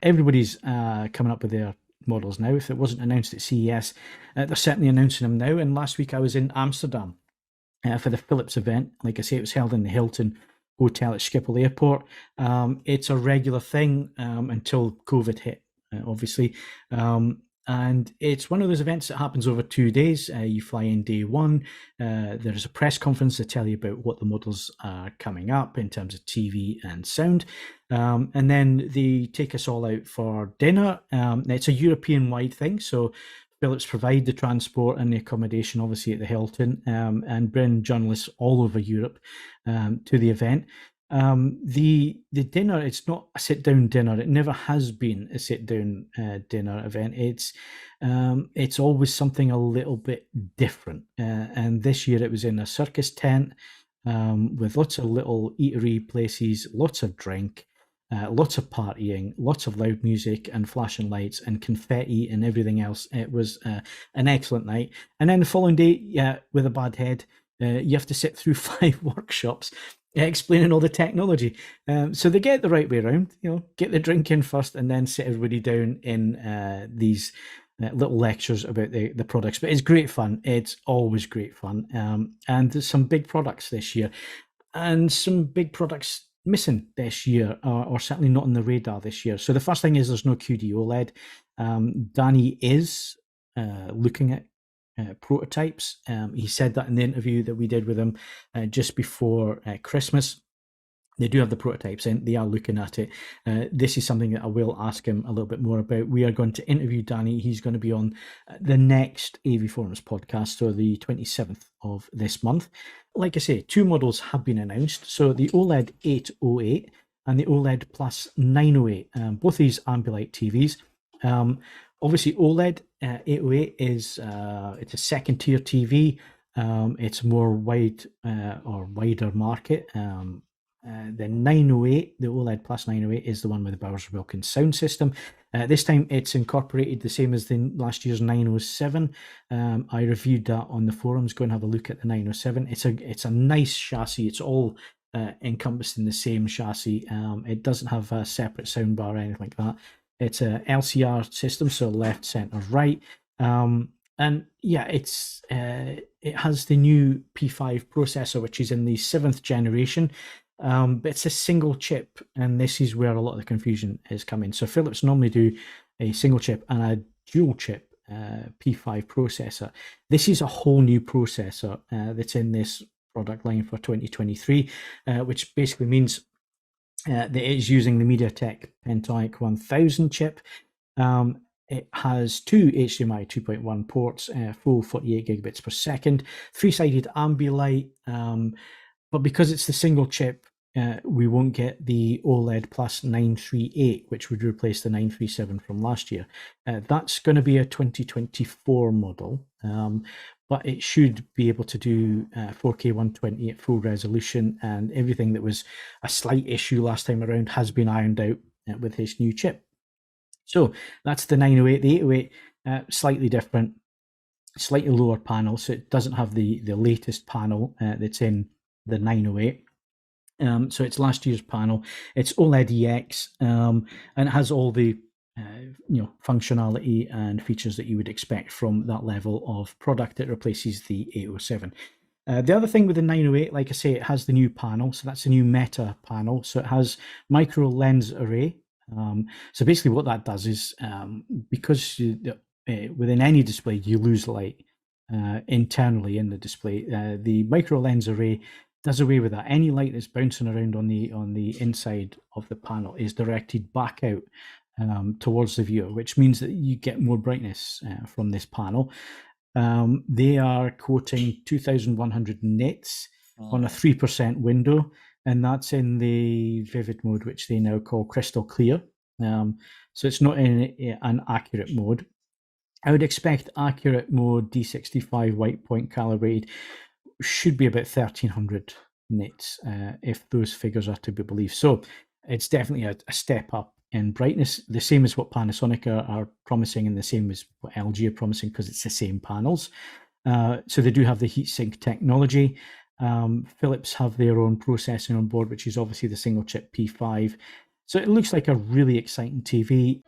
everybody's coming up with their models now. If it wasn't announced at CES, they're certainly announcing them now. And last week I was in Amsterdam for the Philips event. Like I say, it was held in the Hilton Hotel at Schiphol Airport. It's a regular thing until COVID hit, obviously. And it's one of those events that happens over 2 days. You fly in day one. There's a press conference to tell you about what the models are coming up in terms of TV and sound. And then they take us all out for dinner. It's a European-wide thing, so Philips provide the transport and the accommodation, obviously, at the Hilton, and bring journalists all over Europe to the event. The dinner, it's not a sit-down dinner. It never has been a sit-down dinner event. It's always something a little bit different. And this year it was in a circus tent with lots of little eatery places, lots of drink, lots of partying, lots of loud music and flashing lights and confetti and everything else. It was an excellent night. And then the following day, with a bad head, you have to sit through 5 workshops explaining all the technology. So they get the right way around, get the drink in first and then sit everybody down in these little lectures about the products. But it's great fun. It's always great fun. And there's some big products this year and some big products missing this year, or certainly not on the radar this year. So the first thing is there's no QD-OLED. Danny is looking at prototypes. He said that in the interview that we did with him just before Christmas. They do have the prototypes and they are looking at it. This is something that I will ask him a little bit more about. We are going to interview Danny. He's going to be on the next AVForums podcast, so the 27th of this month. Like I say, 2 models have been announced. So the OLED 808 and the OLED +908. Both these Ambilight TVs. Obviously, OLED 808 is it's a second tier TV. It's more wider market. The 908, the OLED +908, is the one with the Bowers and Wilkins sound system. This time it's incorporated the same as the last year's 907. I reviewed that on the forums. Go and have a look at the 907. It's a nice chassis. It's all encompassed in the same chassis. It doesn't have a separate sound bar or anything like that. It's a LCR system, so left, center, right. And yeah, it has the new P5 processor, which is in the 7th generation. But it's a single chip, and this is where a lot of the confusion is coming. So Philips normally do a single chip and a dual chip P5 processor. This is a whole new processor that's in this product line for 2023, which basically means that it is using the MediaTek Pentionic 1000 chip. It has 2 HDMI 2.1 ports, full 48 gigabits per second, 3-sided Ambilight. But because it's the single chip, we won't get the OLED +938, which would replace the 937 from last year. That's going to be a 2024 model, but it should be able to do 4K 120 at full resolution, and everything that was a slight issue last time around has been ironed out with this new chip. So that's the 908. The 808, slightly different, slightly lower panel, so it doesn't have the latest panel that's in the 908. So it's last year's panel. It's OLED EX, and it has all the functionality and features that you would expect from that level of product. It replaces the 807. The other thing with the 908, like I say, it has the new panel. So that's a new Meta panel. So it has micro lens array. So basically what that does is, because within any display you lose light internally in the display, the micro lens array does away with that. Any light that's bouncing around on the inside of the panel is directed back out towards the viewer, which means that you get more brightness from this panel. They are quoting 2100 nits on a 3% window, and that's in the vivid mode, which they now call crystal clear. So it's not in an accurate mode. I would expect accurate mode D65 white point calibrated should be about 1300 nits if those figures are to be believed. So it's definitely a step up in brightness, the same as what Panasonic are promising and the same as what LG are promising, because it's the same panels. So they do have the heatsink technology. Philips have their own processing on board, which is obviously the single chip P5. So it looks like a really exciting TV.